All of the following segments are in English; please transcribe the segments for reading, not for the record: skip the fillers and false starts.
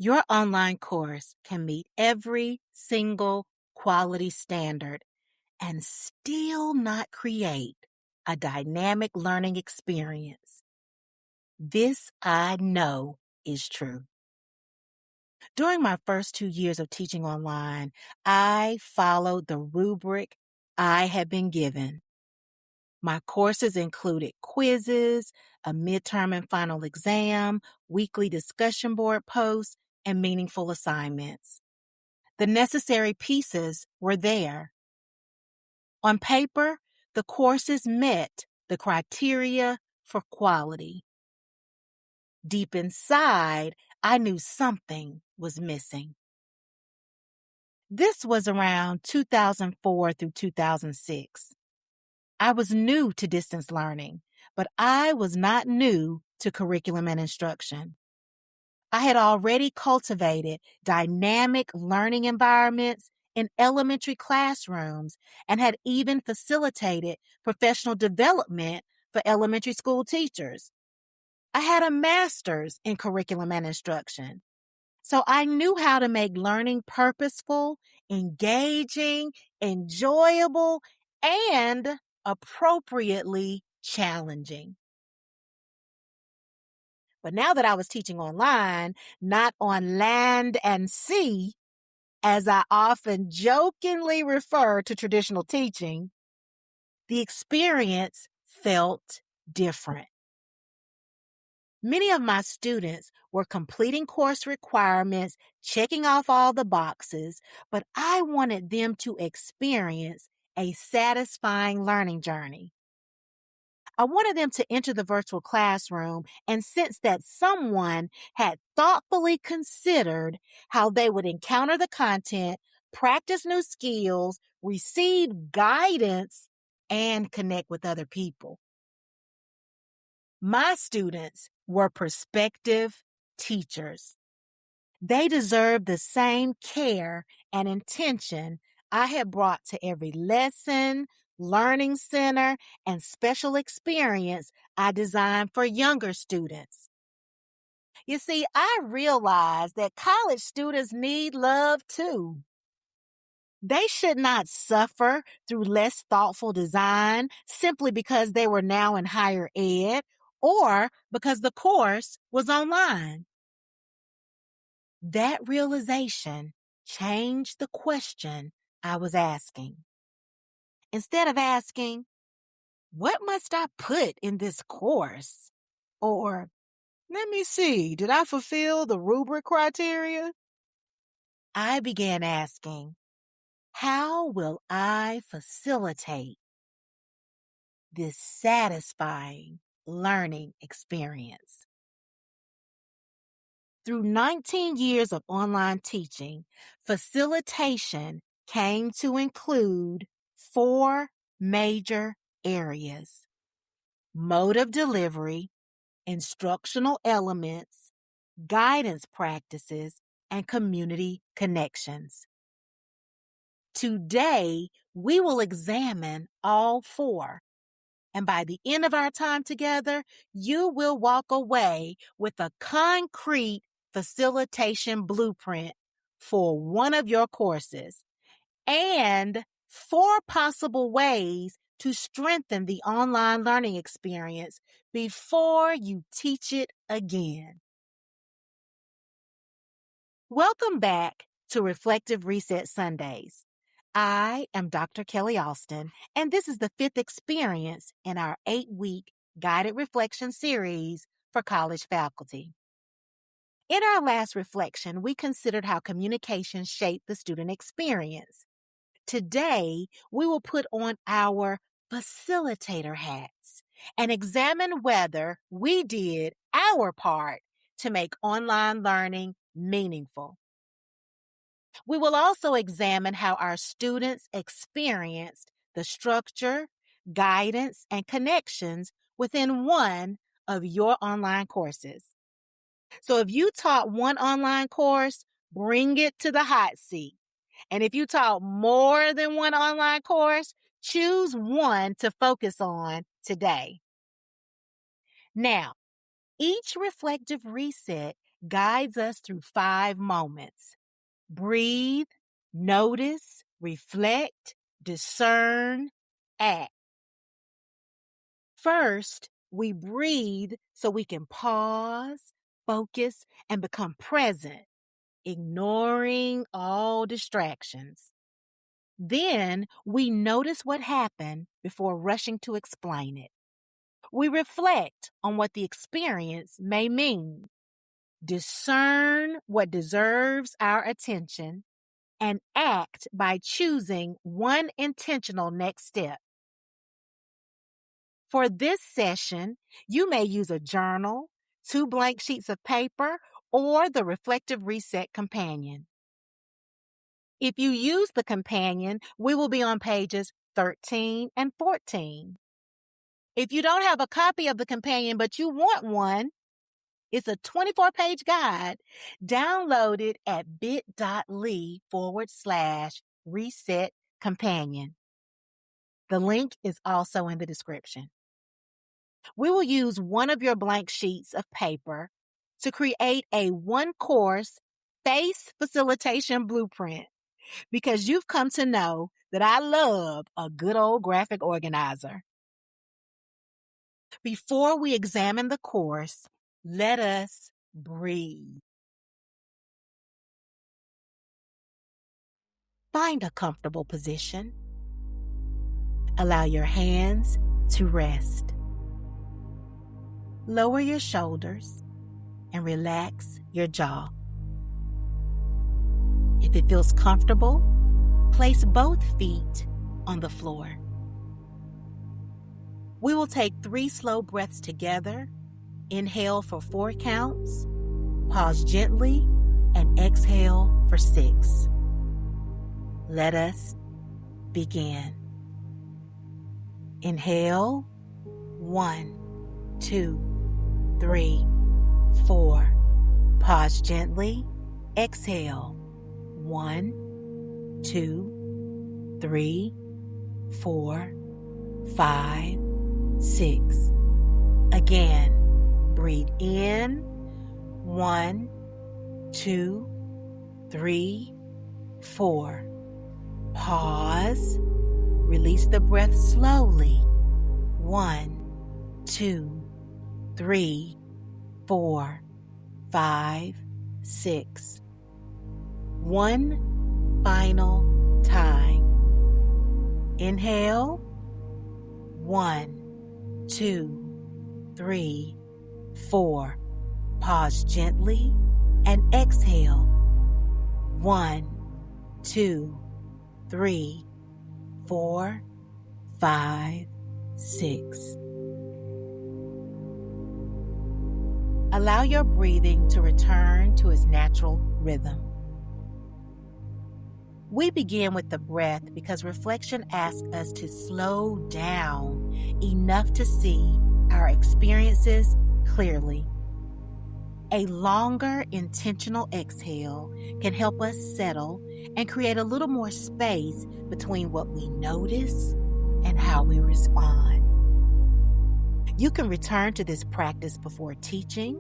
Your online course can meet every single quality standard and still not create a dynamic learning experience. This I know is true. During my first 2 years of teaching online, I followed the rubric I had been given. My courses included quizzes, a midterm and final exam, weekly discussion board posts, and meaningful assignments. The necessary pieces were there. On paper, the courses met the criteria for quality. Deep inside, I knew something was missing. This was around 2004 through 2006. I was new to distance learning, but I was not new to curriculum and instruction. I had already cultivated dynamic learning environments in elementary classrooms and had even facilitated professional development for elementary school teachers. I had a master's in curriculum and instruction, so I knew how to make learning purposeful, engaging, enjoyable, and appropriately challenging. But now that I was teaching online, not on land and sea, as I often jokingly refer to traditional teaching, the experience felt different. Many of my students were completing course requirements, checking off all the boxes, but I wanted them to experience a satisfying learning journey. I wanted them to enter the virtual classroom and sense that someone had thoughtfully considered how they would encounter the content, practice new skills, receive guidance, and connect with other people. My students were prospective teachers. They deserved the same care and intention I had brought to every lesson, learning center, and special experience I designed for younger students. You see, I realized that college students need love too. They should not suffer through less thoughtful design simply because they were now in higher ed or because the course was online. That realization changed the question I was asking. Instead of asking, what must I put in this course? Or, let me see, did I fulfill the rubric criteria? I began asking, how will I facilitate this satisfying learning experience? Through 19 years of online teaching, facilitation came to include 4 major areas: mode of delivery, instructional elements, guidance practices, and community connections. Today, we will examine all 4. And by the end of our time together, you will walk away with a concrete facilitation blueprint for one of your courses and 4 possible ways to strengthen the online learning experience before you teach it again. Welcome back to Reflective Reset Sundays. I am Dr. Kellie Alston, and this is the 5th experience in our 8-week guided reflection series for college faculty. In our last reflection, we considered how communication shaped the student experience. Today, we will put on our facilitator hats and examine whether we did our part to make online learning meaningful. We will also examine how our students experienced the structure, guidance, and connections within one of your online courses. So if you taught one online course, bring it to the hot seat. And if you taught more than one online course, choose one to focus on today. Now, each reflective reset guides us through 5 moments: breathe, notice, reflect, discern, act. First, we breathe so we can pause, focus, and become present, ignoring all distractions. Then we notice what happened before rushing to explain it. We reflect on what the experience may mean, discern what deserves our attention, and act by choosing one intentional next step. For this session, you may use a journal, 2 blank sheets of paper, or the Reflective Reset Companion. If you use the companion, we will be on pages 13 and 14. If you don't have a copy of the companion but you want one, it's a 24-page guide. Download it at bit.ly/reset companion. The link is also in the description. We will use one of your blank sheets of paper to create a 1-course FACE facilitation blueprint, because you've come to know that I love a good old graphic organizer. Before we examine the course, let us breathe. Find a comfortable position. Allow your hands to rest. Lower your shoulders and relax your jaw. If it feels comfortable, place both feet on the floor. We will take 3 slow breaths together. Inhale for 4 counts, pause gently, and exhale for 6. Let us begin. Inhale, 1, 2, 3, 4. Pause gently. Exhale, 1, 2, 3, 4, 5, 6. Again, breathe in, 1, 2, 3, 4. Pause. Release the breath slowly. 1, 2, 3, 4, 5, 6. One final time. Inhale. 1, 2, 3, 4. Pause gently and exhale. 1, 2, 3, 4, 5, 6. Allow your breathing to return to its natural rhythm. We begin with the breath because reflection asks us to slow down enough to see our experiences clearly. A longer, intentional exhale can help us settle and create a little more space between what we notice and how we respond. You can return to this practice before teaching,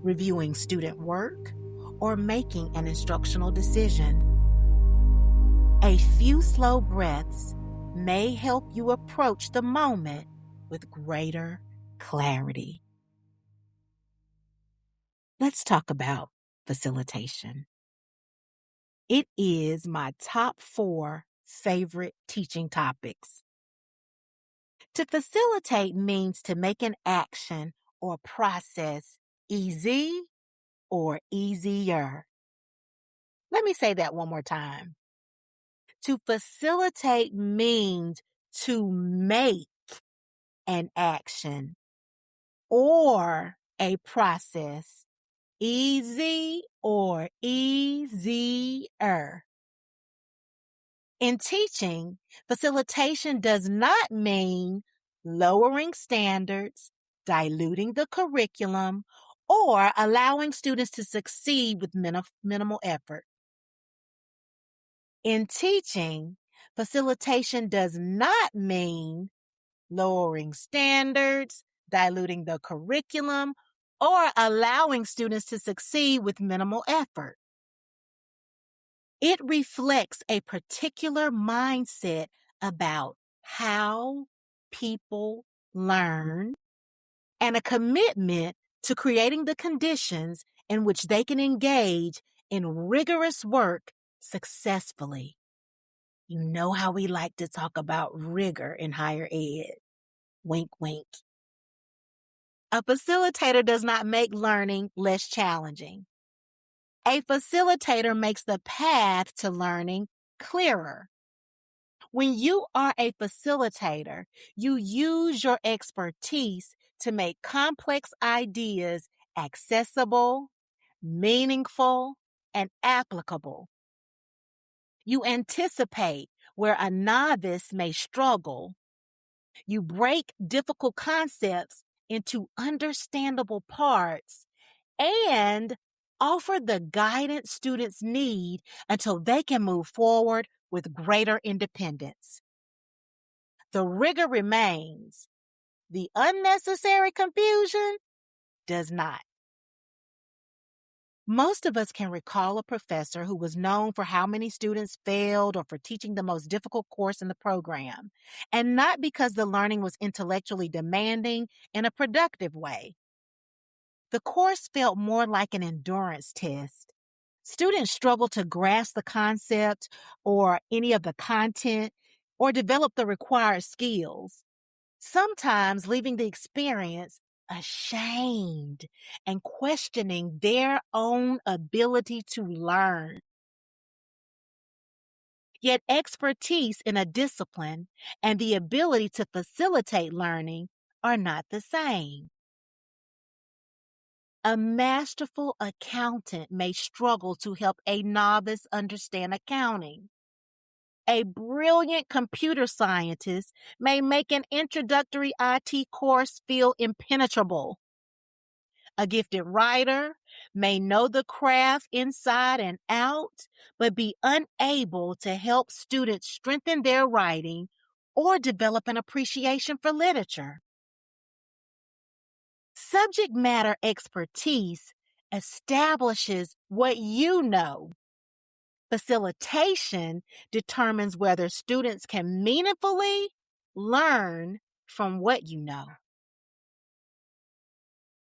reviewing student work, or making an instructional decision. A few slow breaths may help you approach the moment with greater clarity. Let's talk about facilitation. It is my top 4 favorite teaching topics. To facilitate means to make an action or process easy or easier. Let me say that one more time. To facilitate means to make an action or a process easy or easier. In teaching, facilitation does not mean lowering standards, diluting the curriculum, or allowing students to succeed with minimal effort. In teaching, facilitation does not mean lowering standards, diluting the curriculum, or allowing students to succeed with minimal effort. It reflects a particular mindset about how people learn and a commitment to creating the conditions in which they can engage in rigorous work successfully. You know how we like to talk about rigor in higher ed. Wink, wink. A facilitator does not make learning less challenging. A facilitator makes the path to learning clearer. When you are a facilitator, you use your expertise to make complex ideas accessible, meaningful, and applicable. You anticipate where a novice may struggle. You break difficult concepts into understandable parts and offer the guidance students need until they can move forward with greater independence. The rigor remains. The unnecessary confusion does not. Most of us can recall a professor who was known for how many students failed or for teaching the most difficult course in the program, and not because the learning was intellectually demanding in a productive way. The course felt more like an endurance test. Students struggled to grasp the concept or any of the content or develop the required skills, sometimes leaving the experience ashamed and questioning their own ability to learn. Yet expertise in a discipline and the ability to facilitate learning are not the same. A masterful accountant may struggle to help a novice understand accounting. A brilliant computer scientist may make an introductory IT course feel impenetrable. A gifted writer may know the craft inside and out, but be unable to help students strengthen their writing or develop an appreciation for literature. Subject matter expertise establishes what you know. Facilitation determines whether students can meaningfully learn from what you know.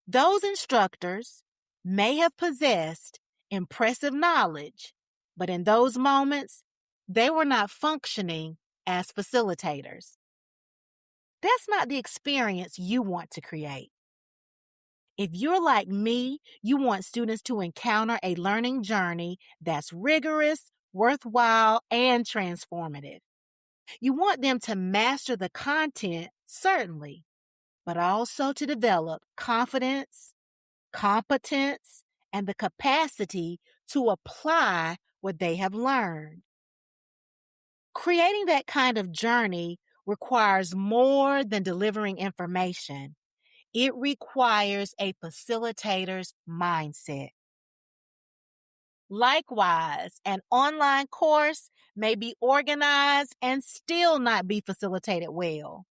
Those instructors may have possessed impressive knowledge, but in those moments, they were not functioning as facilitators. That's not the experience you want to create. If you're like me, you want students to encounter a learning journey that's rigorous, worthwhile, and transformative. You want them to master the content, certainly, but also to develop confidence, competence, and the capacity to apply what they have learned. Creating that kind of journey requires more than delivering information. It requires a facilitator's mindset. Likewise, an online course may be organized and still not be facilitated well.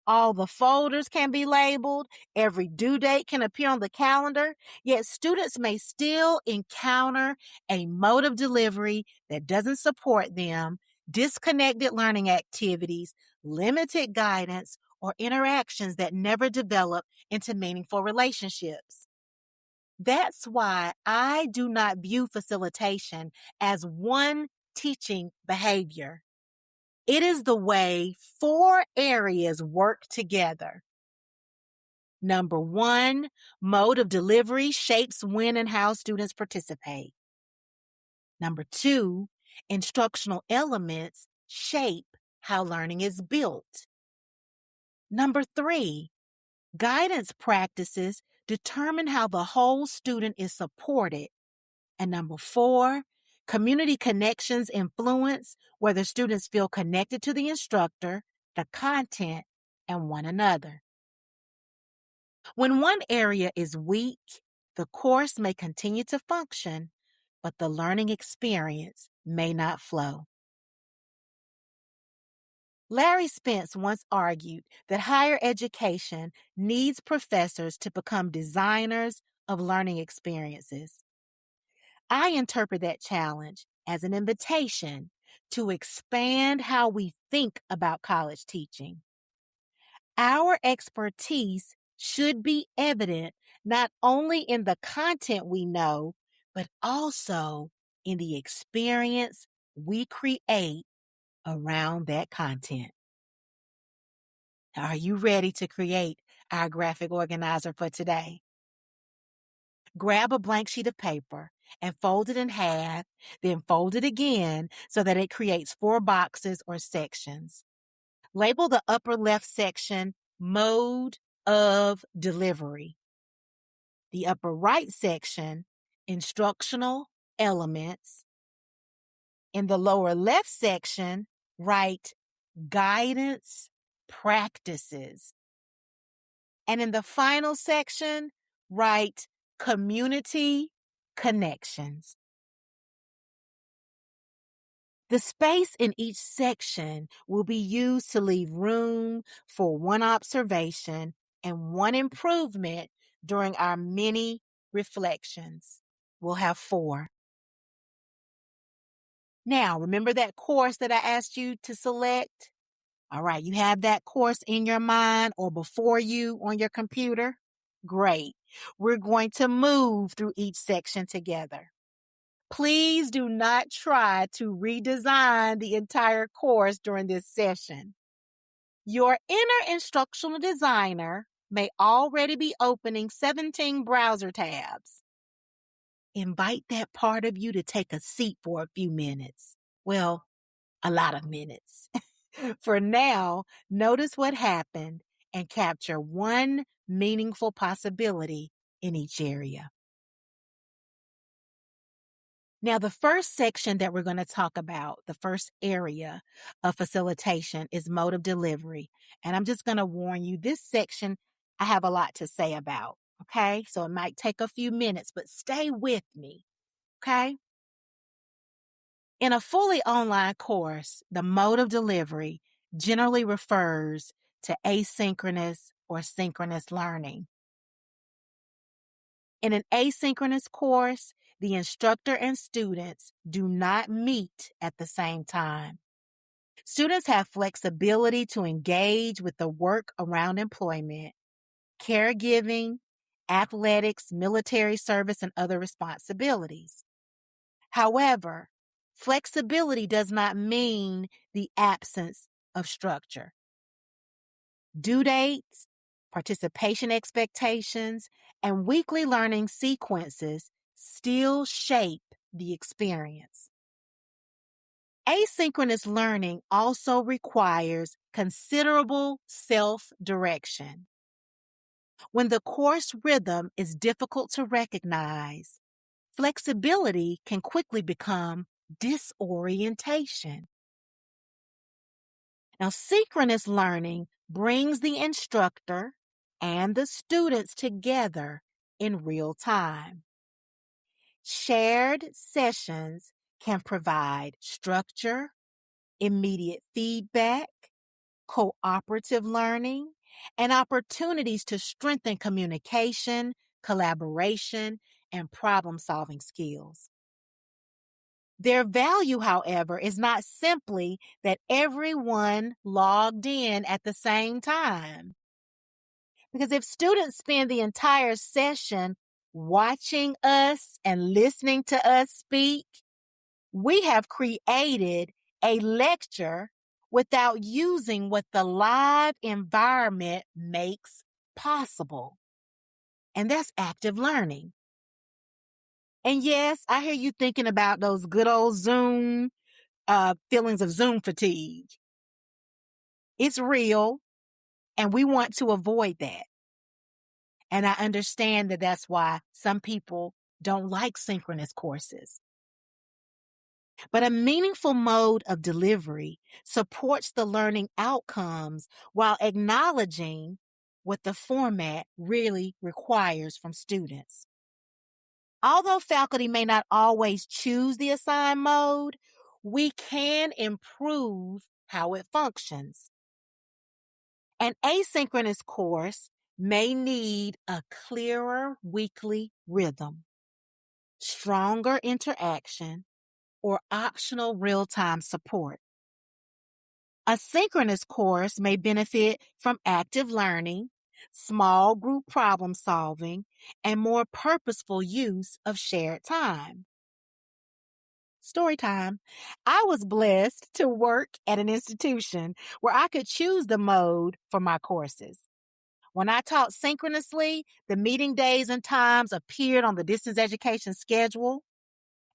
All the folders can be labeled, every due date can appear on the calendar, yet students may still encounter a mode of delivery that doesn't support them, disconnected learning activities, limited guidance, or interactions that never develop into meaningful relationships. That's why I do not view facilitation as one teaching behavior. It is the way 4 areas work together. Number 1, mode of delivery shapes when and how students participate. Number 2, instructional elements shape how learning is built. Number 3, guidance practices determine how the whole student is supported. And number 4, community connections influence whether students feel connected to the instructor, the content, and one another. When one area is weak, the course may continue to function, but the learning experience may not flow. Larry Spence once argued that higher education needs professors to become designers of learning experiences. I interpret that challenge as an invitation to expand how we think about college teaching. Our expertise should be evident not only in the content we know, but also in the experience we create around that content. Are you ready to create our graphic organizer for today? Grab a blank sheet of paper and fold it in half, then fold it again so that it creates 4 boxes or sections. Label the upper left section Mode of Delivery. The upper right section, Instructional Elements. In the lower left section, write Guidance Practices. And in the final section, write Community Connections. The space in each section will be used to leave room for one observation and one improvement during our mini reflections. We'll have 4. Now, remember that course that I asked you to select? All right, you have that course in your mind or before you on your computer? Great. We're going to move through each section together. Please do not try to redesign the entire course during this session. Your inner instructional designer may already be opening 17 browser tabs. Invite that part of you to take a seat for a few minutes. Well, a lot of minutes. For now, notice what happened and capture one meaningful possibility in each area. Now, the first section that we're going to talk about, the first area of facilitation is mode of delivery. And I'm just going to warn you, this section I have a lot to say about, okay? So it might take a few minutes, but stay with me, okay? In a fully online course, the mode of delivery generally refers to asynchronous or synchronous learning. In an asynchronous course, the instructor and students do not meet at the same time. Students have flexibility to engage with the work around employment, caregiving, athletics, military service, and other responsibilities. However, flexibility does not mean the absence of structure. Due dates, participation expectations, and weekly learning sequences still shape the experience. Asynchronous learning also requires considerable self-direction. When the course rhythm is difficult to recognize, flexibility can quickly become disorientation. Now, synchronous learning brings the instructor and the students together in real time. Shared sessions can provide structure, immediate feedback, cooperative learning, and opportunities to strengthen communication, collaboration, and problem-solving skills. Their value, however, is not simply that everyone logged in at the same time. Because if students spend the entire session watching us and listening to us speak, we have created a lecture without using what the live environment makes possible. And that's active learning. And yes, I hear you thinking about those good old Zoom feelings of Zoom fatigue. It's real, and we want to avoid that. And I understand that that's why some people don't like synchronous courses. But a meaningful mode of delivery supports the learning outcomes while acknowledging what the format really requires from students. Although faculty may not always choose the assigned mode, we can improve how it functions. An asynchronous course may need a clearer weekly rhythm, stronger interaction, or optional real-time support. A synchronous course may benefit from active learning, small group problem solving, and more purposeful use of shared time. Story time. I was blessed to work at an institution where I could choose the mode for my courses. When I taught synchronously, the meeting days and times appeared on the distance education schedule,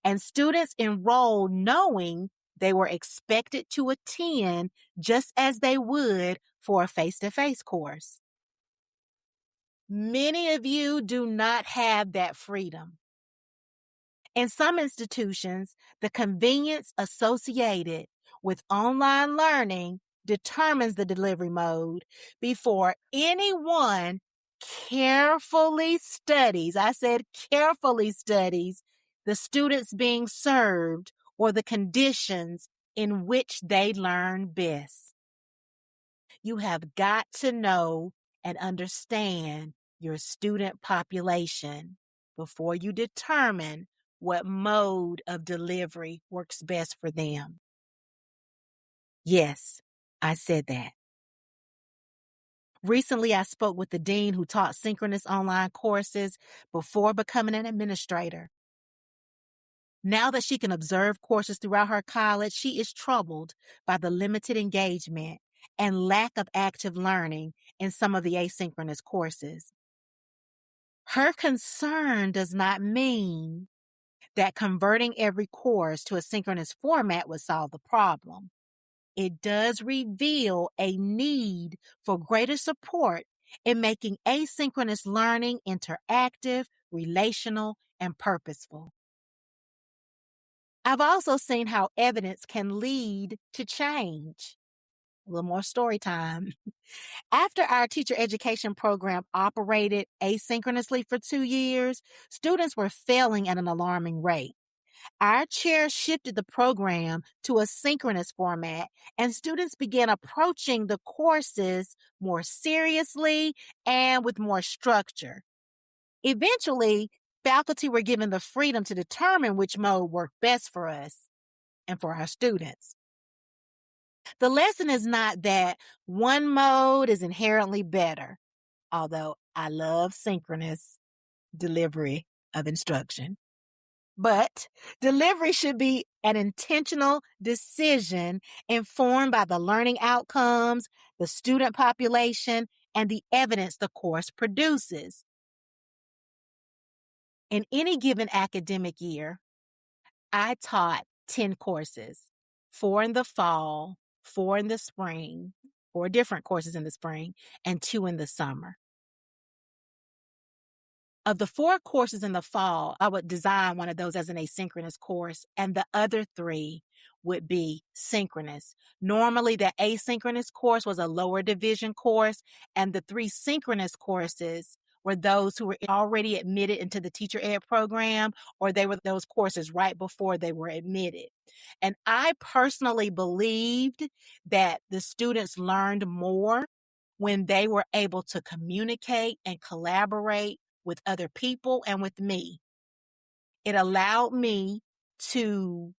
and students enrolled knowing they were expected to attend just as they would for a face-to-face course. Many of you do not have that freedom. In some institutions, the convenience associated with online learning determines the delivery mode before anyone carefully studies, I said carefully studies, the students being served or the conditions in which they learn best. You have got to know and understand your student population before you determine what mode of delivery works best for them. Yes, I said that. Recently, I spoke with the dean who taught synchronous online courses before becoming an administrator. Now that she can observe courses throughout her college, she is troubled by the limited engagement and lack of active learning in some of the asynchronous courses. Her concern does not mean that converting every course to a synchronous format would solve the problem. It does reveal a need for greater support in making asynchronous learning interactive, relational, and purposeful. I've also seen how evidence can lead to change. A little more story time. After our teacher education program operated asynchronously for 2 years, students were failing at an alarming rate. Our chair shifted the program to a synchronous format, and students began approaching the courses more seriously and with more structure. Eventually, faculty were given the freedom to determine which mode worked best for us and for our students. The lesson is not that one mode is inherently better, although I love synchronous delivery of instruction. But delivery should be an intentional decision informed by the learning outcomes, the student population, and the evidence the course produces. In any given academic year, I taught 10 courses, 4 in the fall, 4 in the spring, 4 different courses in the spring, and 2 in the summer. Of the 4 courses in the fall, I would design one of those as an asynchronous course, and the other 3 would be synchronous. Normally, the asynchronous course was a lower division course, and the 3 synchronous courses were those who were already admitted into the teacher ed program, or they were those courses right before they were admitted. And I personally believed that the students learned more when they were able to communicate and collaborate with other people and with me. It allowed me to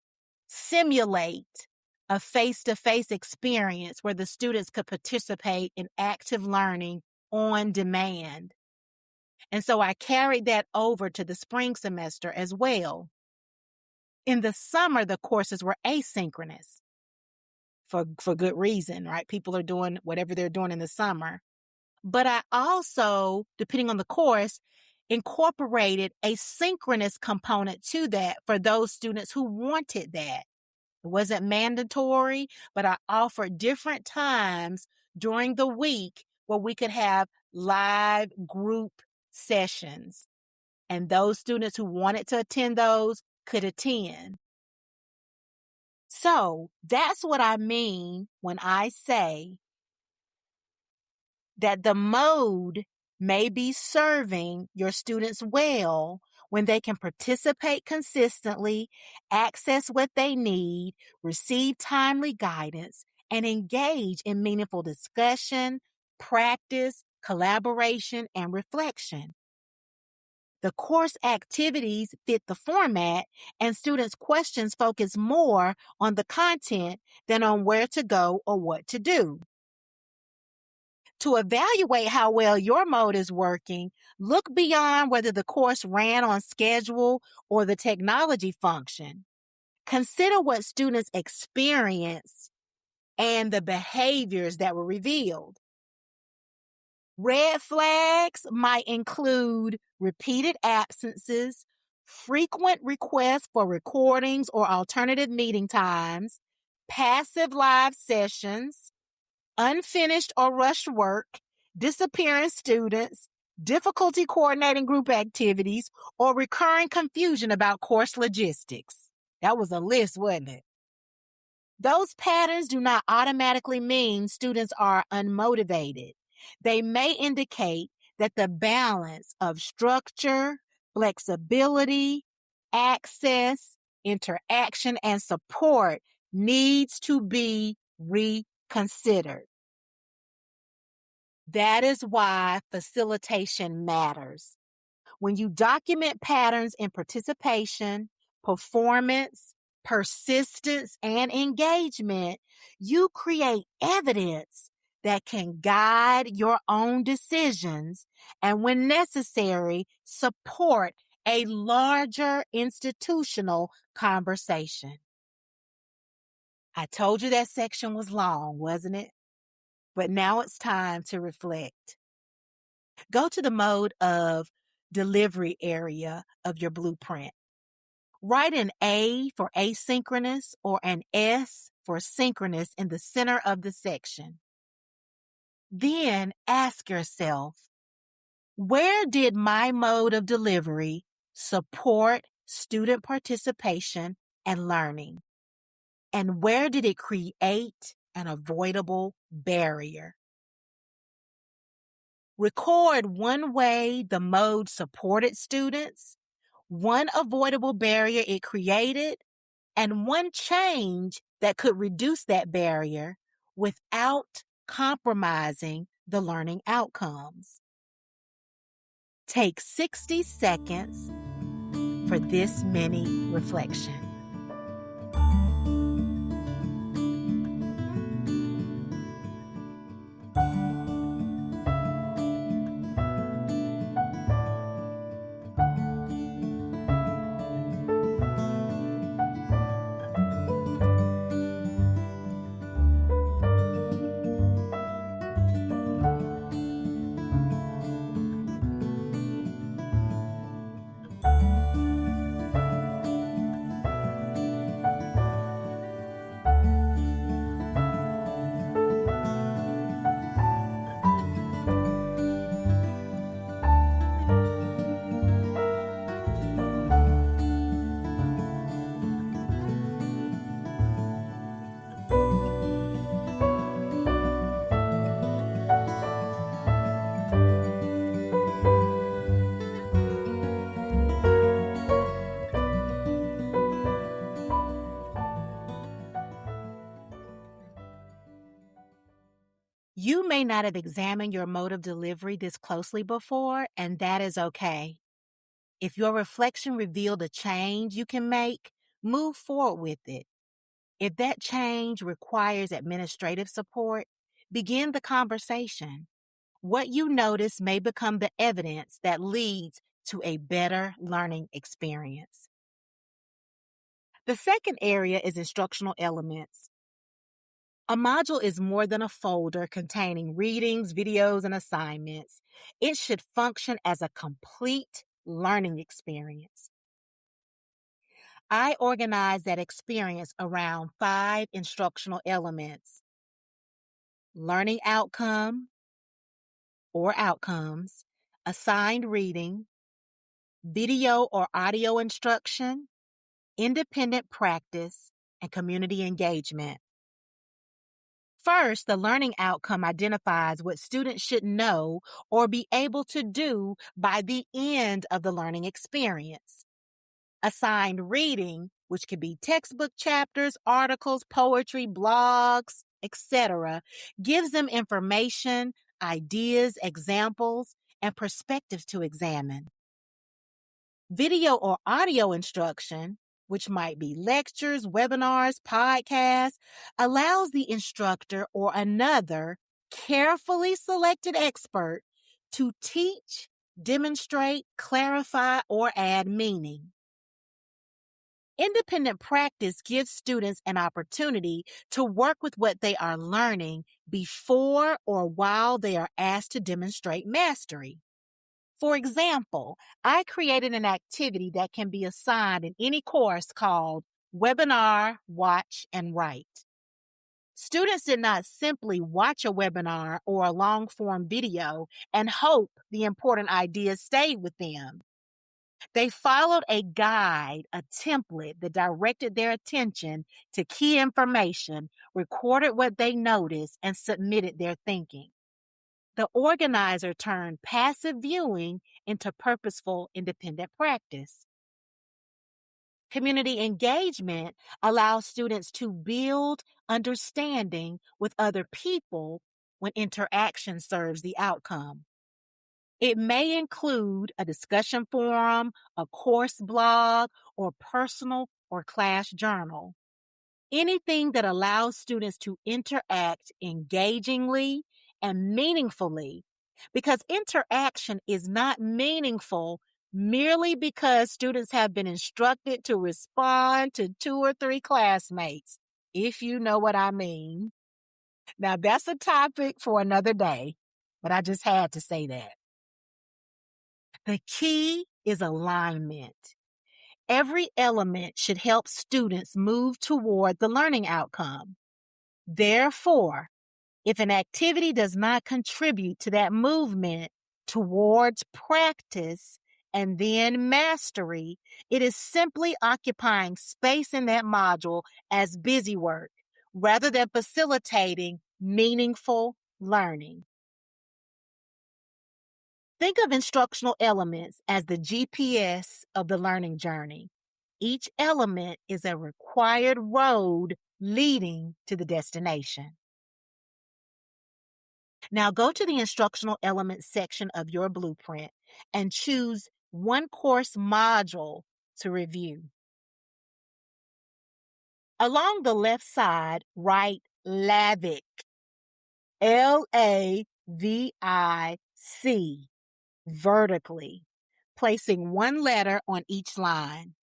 simulate a face-to-face experience where the students could participate in active learning on demand. And so I carried that over to the spring semester as well. In the summer, the courses were asynchronous for good reason, right? People are doing whatever they're doing in the summer. But I also, depending on the course, incorporated a synchronous component to that for those students who wanted that. It wasn't mandatory, but I offered different times during the week where we could have live group sessions. And those students who wanted to attend those could attend. So that's what I mean when I say that the mode may be serving your students well when they can participate consistently, access what they need, receive timely guidance, and engage in meaningful discussion, practice, collaboration, and reflection. The course activities fit the format, and students' questions focus more on the content than on where to go or what to do. To evaluate how well your mode is working, look beyond whether the course ran on schedule or the technology function. Consider what students experienced and the behaviors that were revealed. Red flags might include repeated absences, frequent requests for recordings or alternative meeting times, passive live sessions, unfinished or rushed work, disappearing students, difficulty coordinating group activities, or recurring confusion about course logistics. That was a list, wasn't it? Those patterns do not automatically mean students are unmotivated. They may indicate that the balance of structure, flexibility, access, interaction, and support needs to be reconsidered. That is why facilitation matters. When you document patterns in participation, performance, persistence, and engagement, you create evidence that can guide your own decisions and, when necessary, support a larger institutional conversation. I told you that section was long, wasn't it? But now it's time to reflect. Go to the mode of delivery area of your blueprint. Write an A for asynchronous or an S for synchronous in the center of the section. Then ask yourself, where did my mode of delivery support student participation and learning? And where did it create an avoidable barrier? Record one way the mode supported students, one avoidable barrier it created, and one change that could reduce that barrier without compromising the learning outcomes. Take 60 seconds for this mini reflection. You may not have examined your mode of delivery this closely before, and that is okay. If your reflection revealed a change you can make, move forward with it. If that change requires administrative support, begin the conversation. What you notice may become the evidence that leads to a better learning experience. The second area is instructional elements. A module is more than a folder containing readings, videos, and assignments. It should function as a complete learning experience. I organize that experience around 5 instructional elements: learning outcome or outcomes, assigned reading, video or audio instruction, independent practice, and community engagement. First, the learning outcome identifies what students should know or be able to do by the end of the learning experience. Assigned reading, which could be textbook chapters, articles, poetry, blogs, etc., gives them information, ideas, examples, and perspectives to examine. Video or audio instruction, which might be lectures, webinars, podcasts, allows the instructor or another carefully selected expert to teach, demonstrate, clarify, or add meaning. Independent practice gives students an opportunity to work with what they are learning before or while they are asked to demonstrate mastery. For example, I created an activity that can be assigned in any course called Webinar, Watch, and Write. Students did not simply watch a webinar or a long-form video and hope the important ideas stayed with them. They followed a guide, a template that directed their attention to key information, recorded what they noticed, and submitted their thinking. The organizer turned passive viewing into purposeful, independent practice. Community engagement allows students to build understanding with other people when interaction serves the outcome. It may include a discussion forum, a course blog, or personal or class journal. Anything that allows students to interact engagingly and meaningfully, because interaction is not meaningful merely because students have been instructed to respond to 2 or 3 classmates, if you know what I mean. Now, that's a topic for another day, but I just had to say that. The key is alignment. Every element should help students move toward the learning outcome. Therefore, if an activity does not contribute to that movement towards practice and then mastery, it is simply occupying space in that module as busy work rather than facilitating meaningful learning. Think of instructional elements as the GPS of the learning journey. Each element is a required road leading to the destination. Now go to the instructional elements section of your blueprint and choose one course module to review. Along the left side, write LAVIC, LAVIC, vertically, placing one letter on each line.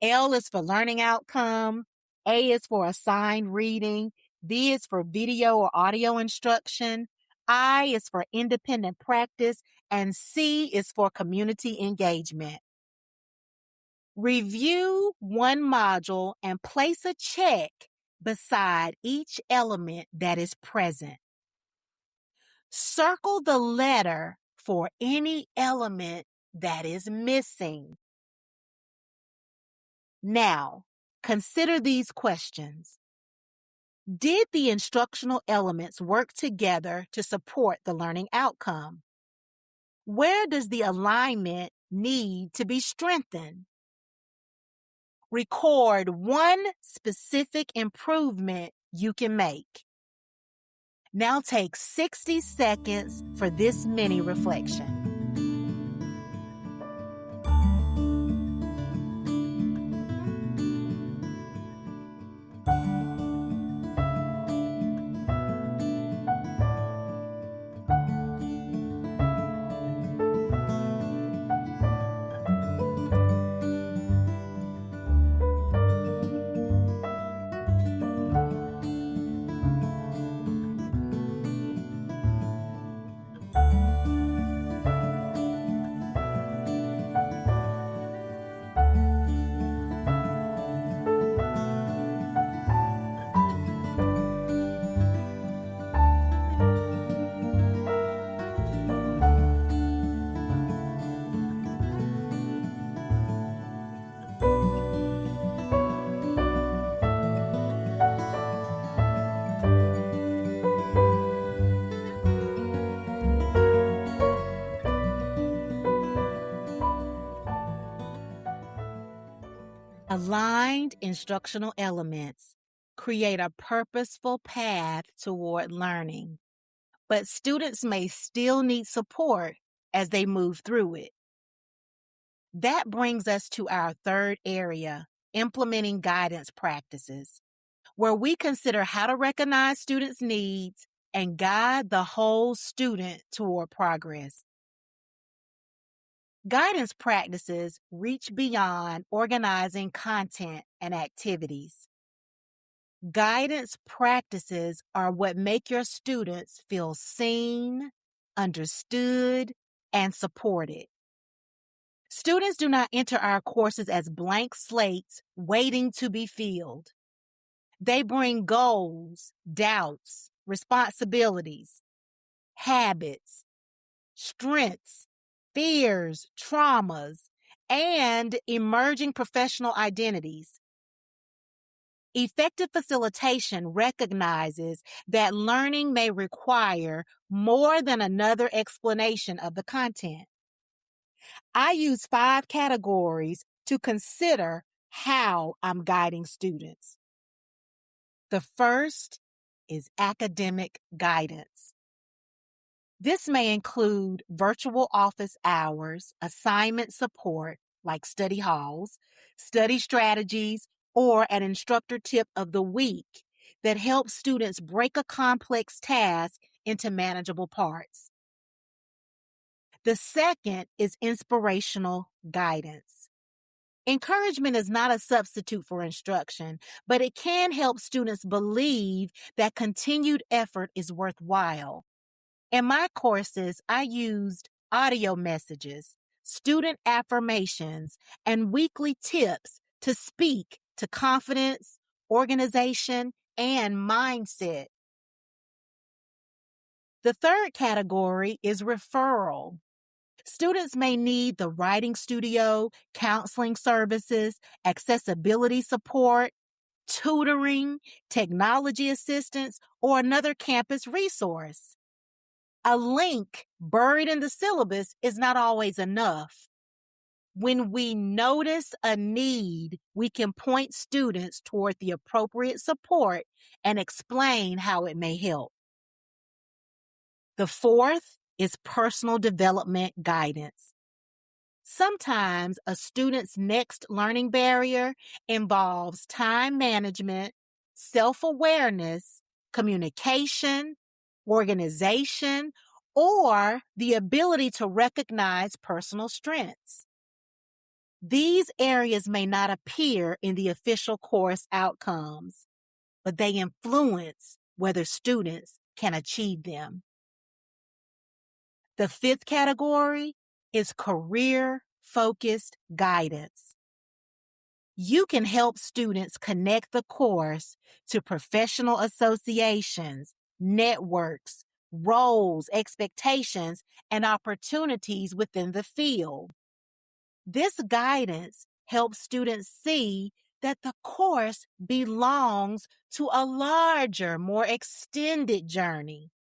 L is for learning outcome, A is for assigned reading, V is for video or audio instruction, I is for independent practice, and C is for community engagement. Review one module and place a check beside each element that is present. Circle the letter for any element that is missing. Now, consider these questions. Did the instructional elements work together to support the learning outcome? Where does the alignment need to be strengthened? Record one specific improvement you can make. Now take 60 seconds for this mini reflection. Aligned instructional elements create a purposeful path toward learning, but students may still need support as they move through it. That brings us to our third area, implementing guidance practices, where we consider how to recognize students' needs and guide the whole student toward progress. Guidance practices reach beyond organizing content and activities. Guidance practices are what make your students feel seen, understood, and supported. Students do not enter our courses as blank slates waiting to be filled. They bring goals, doubts, responsibilities, habits, strengths, fears, traumas, and emerging professional identities. Effective facilitation recognizes that learning may require more than another explanation of the content. I use 5 categories to consider how I'm guiding students. The first is academic guidance. This may include virtual office hours, assignment support like study halls, study strategies, or an instructor tip of the week that helps students break a complex task into manageable parts. The second is inspirational guidance. Encouragement is not a substitute for instruction, but it can help students believe that continued effort is worthwhile. In my courses, I used audio messages, student affirmations, and weekly tips to speak to confidence, organization, and mindset. The third category is referral. Students may need the writing studio, counseling services, accessibility support, tutoring, technology assistance, or another campus resource. A link buried in the syllabus is not always enough. When we notice a need, we can point students toward the appropriate support and explain how it may help. The fourth is personal development guidance. Sometimes a student's next learning barrier involves time management, self-awareness, communication, organization, or the ability to recognize personal strengths. These areas may not appear in the official course outcomes, but they influence whether students can achieve them. The fifth category is career-focused guidance. You can help students connect the course to professional associations, networks, roles, expectations, and opportunities within the field. This guidance helps students see that the course belongs to a larger, more extended journey.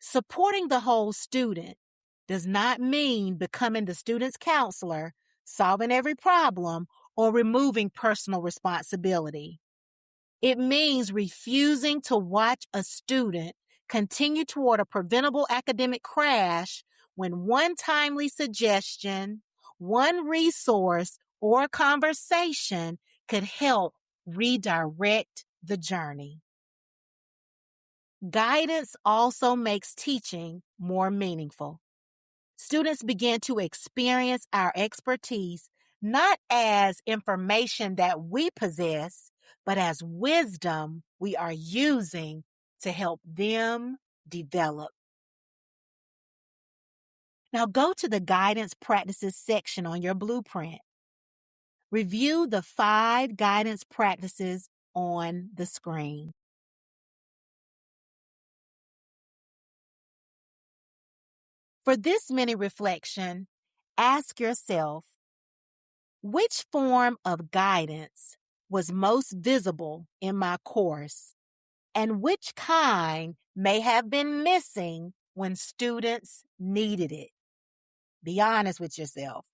Supporting the whole student does not mean becoming the student's counselor, solving every problem, or removing personal responsibility. It means refusing to watch a student continue toward a preventable academic crash when one timely suggestion, one resource, or conversation could help redirect the journey. Guidance also makes teaching more meaningful. Students begin to experience our expertise not as information that we possess, but as wisdom we are using to help them develop. Now go to the guidance practices section on your blueprint. Review the 5 guidance practices on the screen. For this mini reflection, ask yourself, which form of guidance was most visible in my course, and which kind may have been missing when students needed it? Be honest with yourself.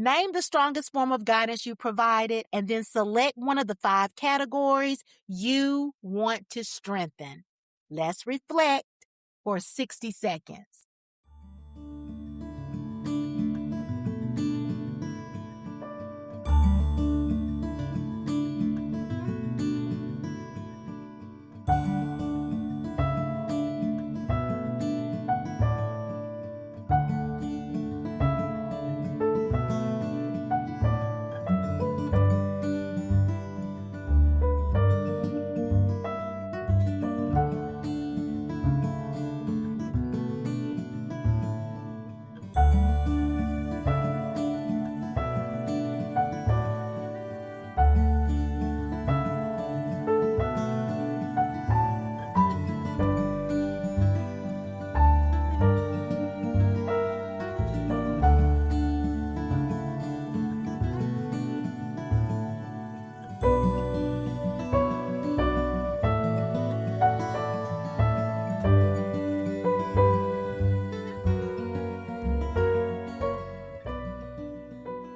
Name the strongest form of guidance you provided and then select one of the 5 categories you want to strengthen. Let's reflect for 60 seconds.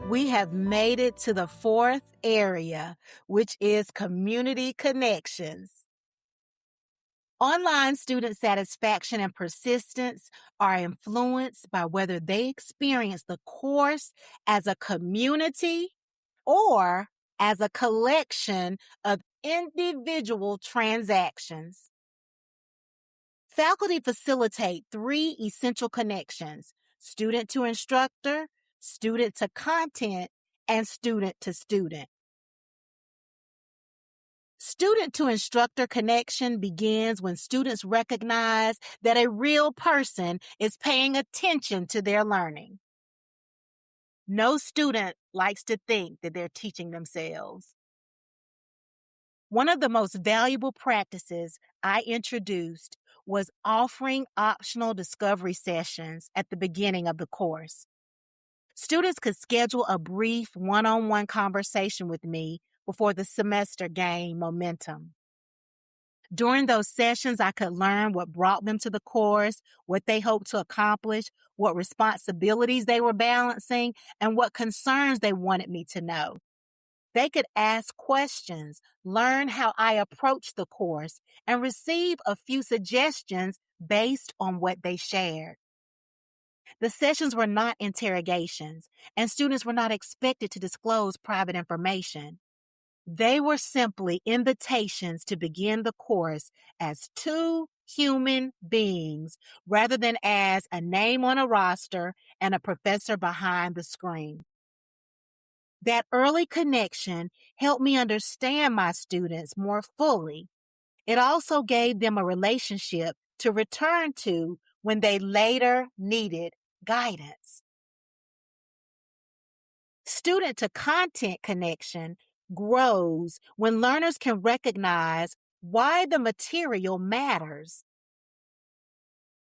We have made it to the 4th area, which is community connections. Online student satisfaction and persistence are influenced by whether they experience the course as a community or as a collection of individual transactions. Faculty facilitate 3 essential connections: student to instructor, student to content, and student to student. Student to instructor connection begins when students recognize that a real person is paying attention to their learning. No student likes to think that they're teaching themselves. One of the most valuable practices I introduced was offering optional discovery sessions at the beginning of the course. Students could schedule a brief one-on-one conversation with me before the semester gained momentum. During those sessions, I could learn what brought them to the course, what they hoped to accomplish, what responsibilities they were balancing, and what concerns they wanted me to know. They could ask questions, learn how I approach the course, and receive a few suggestions based on what they shared. The sessions were not interrogations, and students were not expected to disclose private information. They were simply invitations to begin the course as 2 human beings rather than as a name on a roster and a professor behind the screen. That early connection helped me understand my students more fully. It also gave them a relationship to return to when they later needed guidance. Student to content connection grows when learners can recognize why the material matters.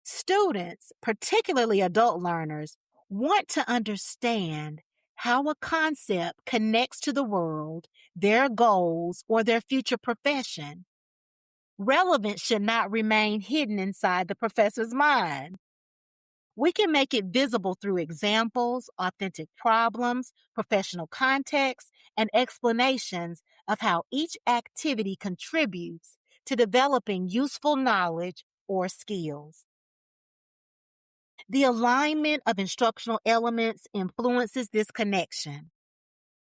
Students, particularly adult learners, want to understand how a concept connects to the world, their goals, or their future profession. Relevance should not remain hidden inside the professor's mind. We can make it visible through examples, authentic problems, professional context, and explanations of how each activity contributes to developing useful knowledge or skills. The alignment of instructional elements influences this connection.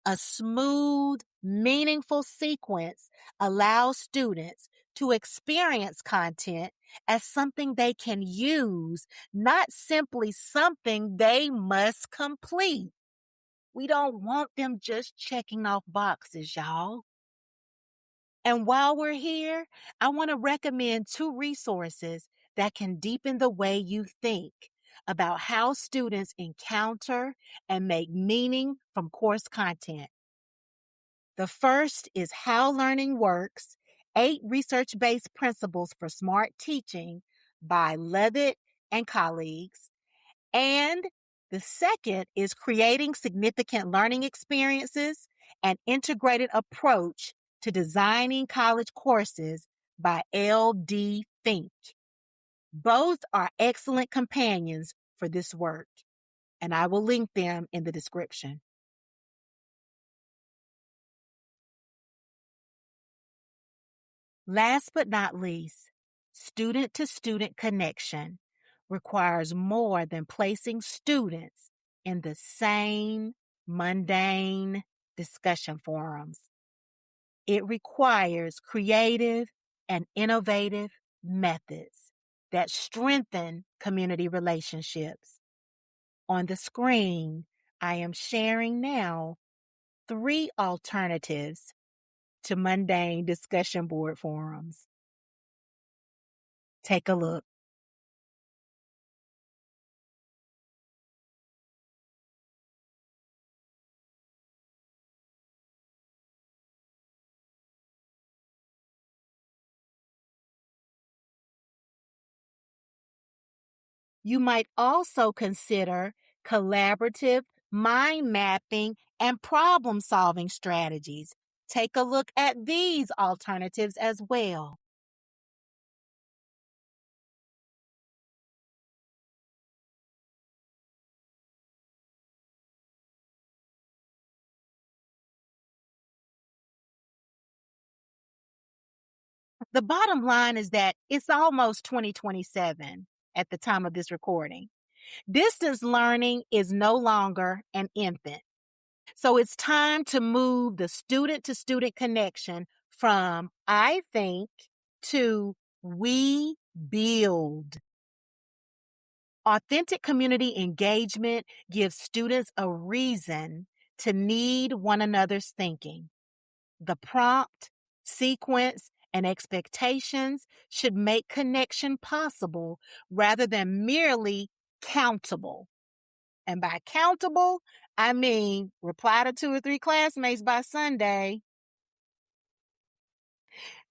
A smooth, meaningful sequence allows students to experience content as something they can use, not simply something they must complete. We don't want them just checking off boxes, y'all. And while we're here, I want to recommend 2 resources that can deepen the way you think about how students encounter and make meaning from course content. The first is How Learning Works, 8 Research-Based Principles for Smart Teaching by LAVIC and colleagues. And the second is Creating Significant Learning Experiences, an Integrated Approach to Designing College Courses by L.D. Fink. Both are excellent companions for this work, and I will link them in the description. Last but not least, student-to-student connection requires more than placing students in the same mundane discussion forums. It requires creative and innovative methods that strengthen community relationships. On the screen, I am sharing now 3 alternatives to mundane discussion board forums. Take a look. You might also consider collaborative mind mapping and problem solving strategies. Take a look at these alternatives as well. The bottom line is that it's almost 2027 at the time of this recording. Distance learning is no longer an infant. So it's time to move the student to student connection from I think to we build. Authentic community engagement gives students a reason to need one another's thinking. The prompt, sequence, and expectations should make connection possible rather than merely countable. And by countable, I mean reply to 2 or 3 classmates by Sunday.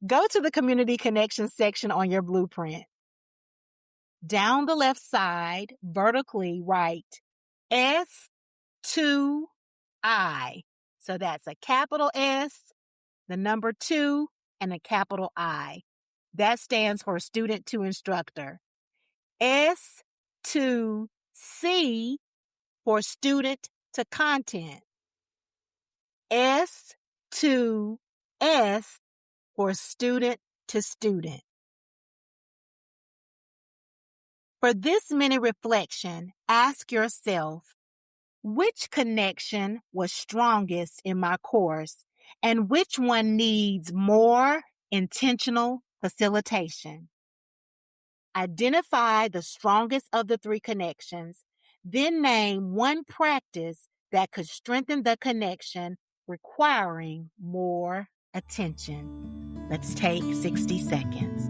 Go to the community connection section on your blueprint. Down the left side, vertically write S2I. So that's a capital S, the number 2, and a capital I. That stands for student to instructor. S2C for student to content. S2S for student to student. For this mini reflection, ask yourself, which connection was strongest in my course and which one needs more intentional facilitation? Identify the strongest of the 3 connections, then name one practice that could strengthen the connection requiring more attention. Let's take 60 seconds.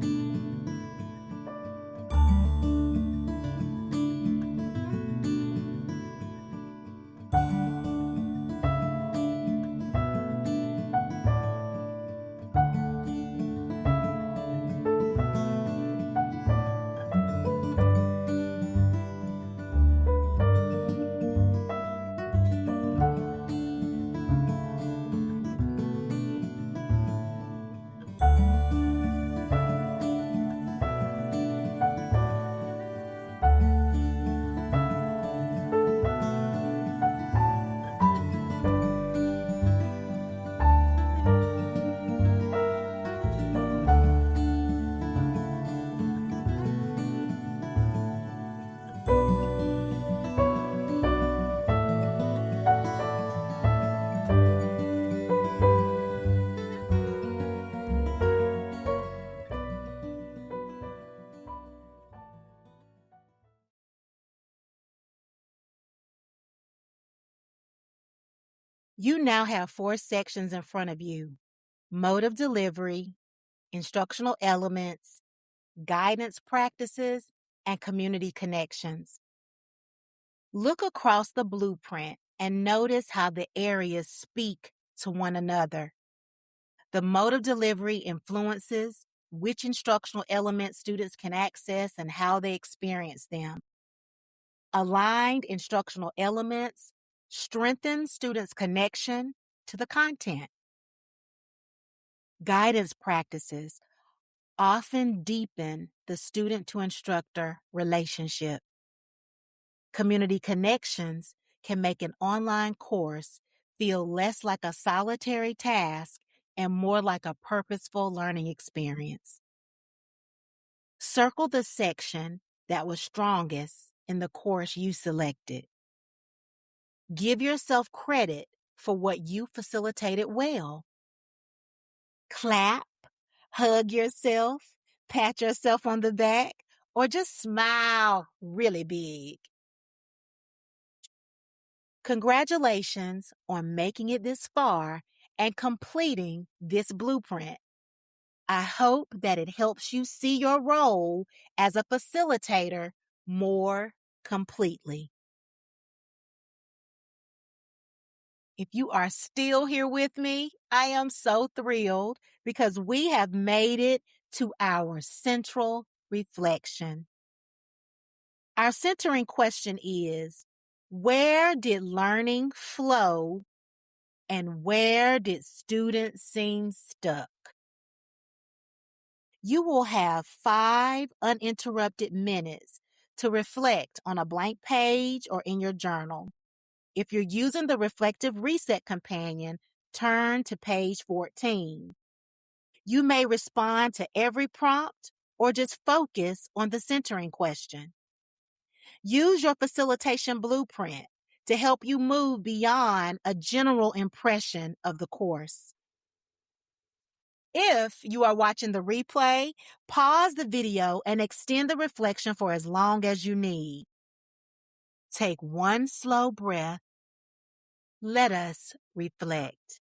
You now have 4 sections in front of you: mode of delivery, instructional elements, guidance practices, and community connections. Look across the blueprint and notice how the areas speak to one another. The mode of delivery influences which instructional elements students can access and how they experience them. Aligned instructional elements strengthen students' connection to the content. Guidance practices often deepen the student to instructor relationship. Community connections can make an online course feel less like a solitary task and more like a purposeful learning experience. Circle the section that was strongest in the course you selected. Give yourself credit for what you facilitated well. Clap, hug yourself, pat yourself on the back, or just smile really big. Congratulations on making it this far and completing this blueprint. I hope that it helps you see your role as a facilitator more completely. If you are still here with me, I am so thrilled because we have made it to our central reflection. Our centering question is, where did learning flow and where did students seem stuck? You will have 5 uninterrupted minutes to reflect on a blank page or in your journal. If you're using the Reflective Reset Companion, turn to page 14. You may respond to every prompt or just focus on the centering question. Use your facilitation blueprint to help you move beyond a general impression of the course. If you are watching the replay, pause the video and extend the reflection for as long as you need. Take one slow breath. Let us reflect.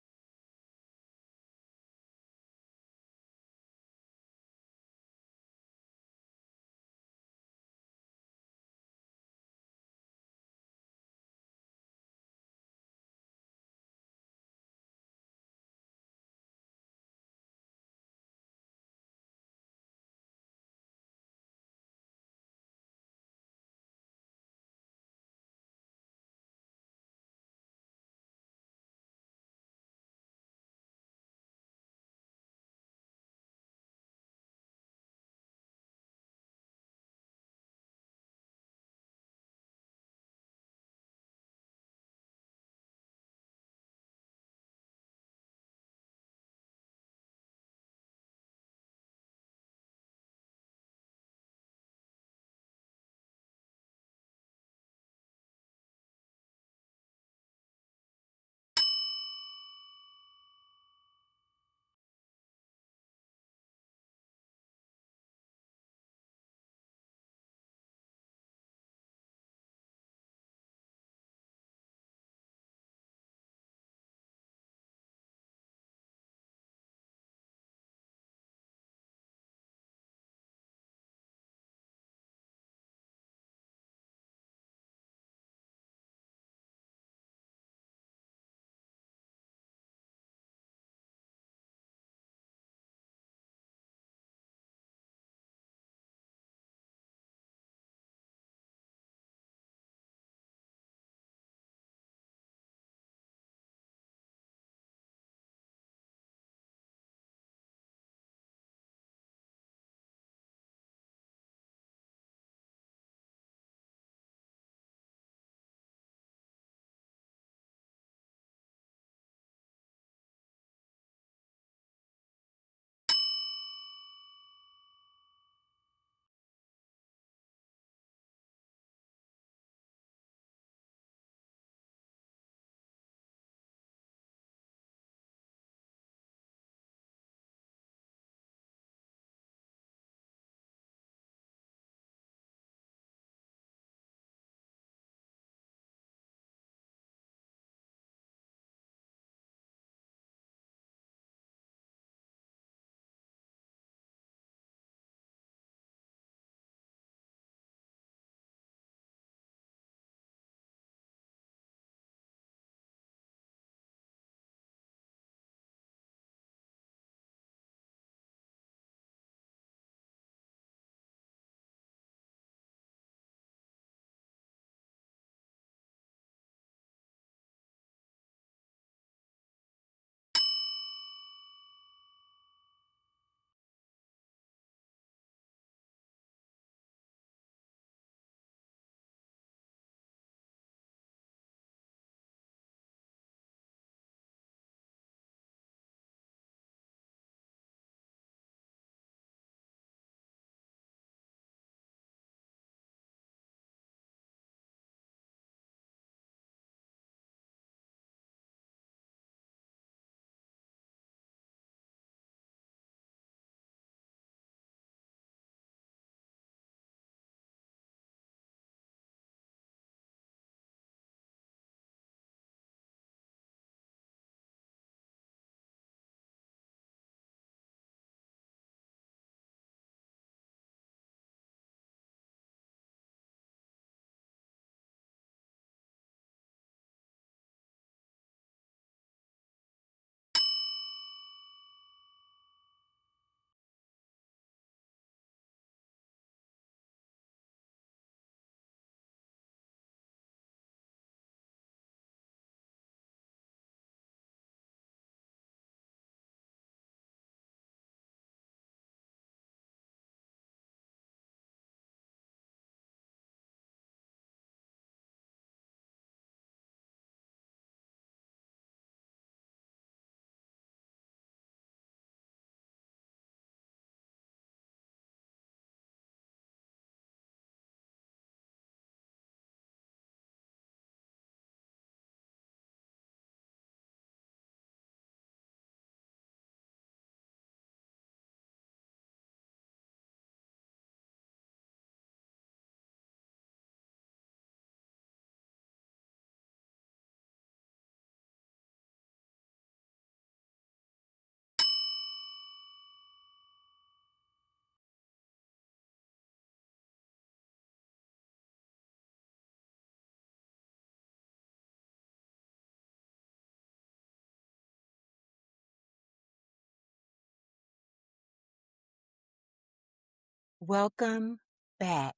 Welcome back.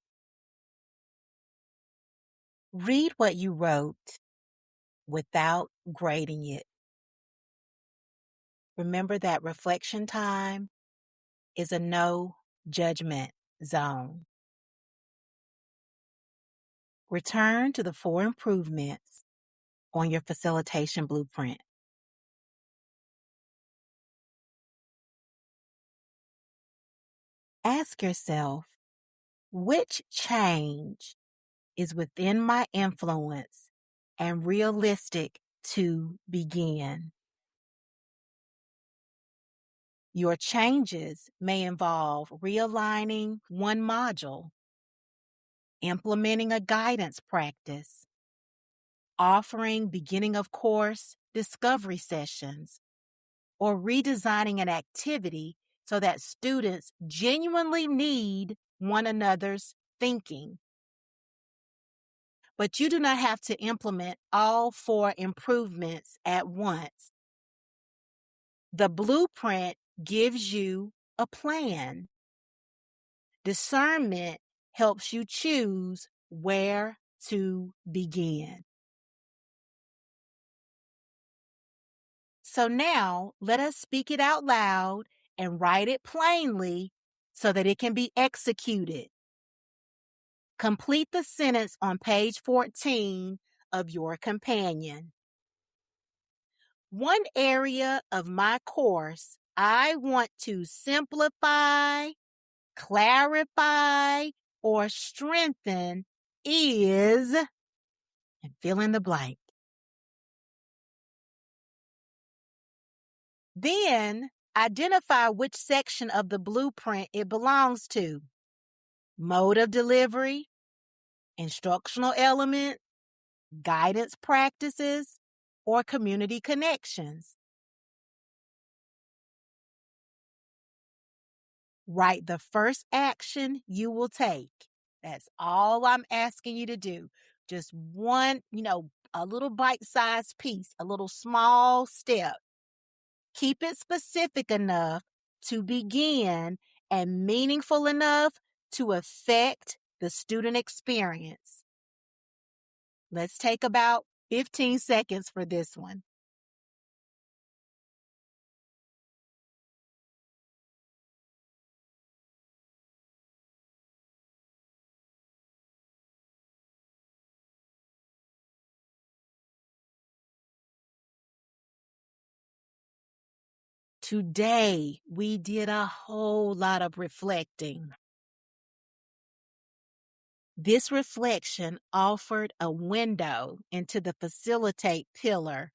Read what you wrote without grading it. Remember that reflection time is a no judgment zone. Return to the 4 improvements on your facilitation blueprint. Ask yourself, which change is within my influence and realistic to begin? Your changes may involve realigning one module, implementing a guidance practice, offering beginning of course discovery sessions, or redesigning an activity so that students genuinely need one another's thinking. But you do not have to implement all 4 improvements at once. The blueprint gives you a plan. Discernment helps you choose where to begin. So now let us speak it out loud and write it plainly so that it can be executed. Complete the sentence on page 14 of your companion. One area of my course I want to simplify, clarify, or strengthen is, and fill in the blank. Then identify which section of the blueprint it belongs to. Mode of delivery, instructional element, guidance practices, or community connections. Write the first action you will take. That's all I'm asking you to do. Just one, a little bite-sized piece, a little small step. Keep it specific enough to begin and meaningful enough to affect the student experience. Let's take about 15 seconds for this one. Today, we did a whole lot of reflecting. This reflection offered a window into the facilitate pillar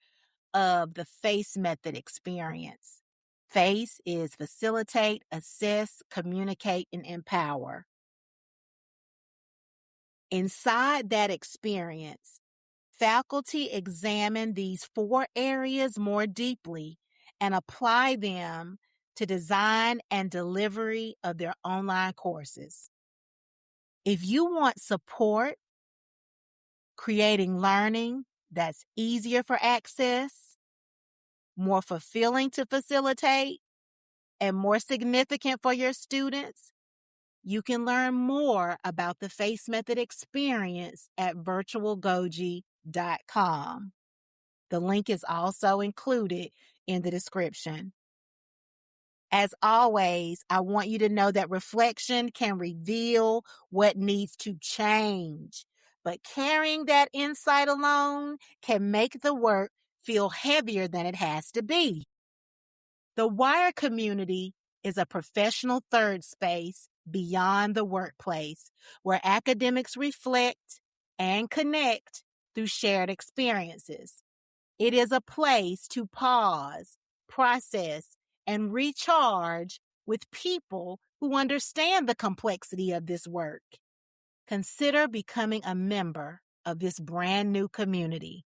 of the FACE method experience. FACE is facilitate, assess, communicate, and empower. Inside that experience, faculty examine these 4 areas more deeply and apply them to design and delivery of their online courses. If you want support creating learning that's easier for access, more fulfilling to facilitate, and more significant for your students, you can learn more about the FACE method experience at virtualgoji.com. The link is also included in the description. As always, I want you to know that reflection can reveal what needs to change, but carrying that insight alone can make the work feel heavier than it has to be. The WIRE community is a professional third space beyond the workplace where academics reflect and connect through shared experiences. It is a place to pause, process, and recharge with people who understand the complexity of this work. Consider becoming a member of this brand new community.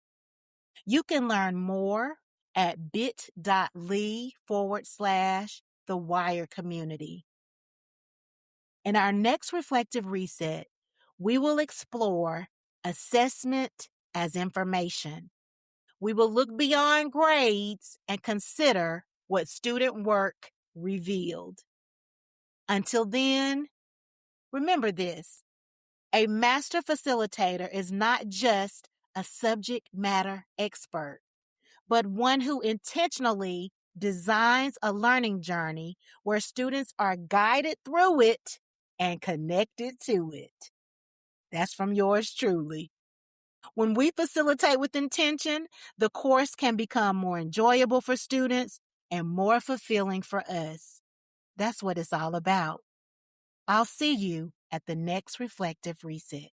You can learn more at bit.ly/The Wire Community. In our next reflective reset, we will explore assessment as information. We will look beyond grades and consider what student work revealed. Until then, Remember this, a master facilitator is not just a subject matter expert, but one who intentionally designs a learning journey where students are guided through it and connected to it. That's from yours truly. When we facilitate with intention, the course can become more enjoyable for students and more fulfilling for us. That's what it's all about. I'll see you at the next reflective reset.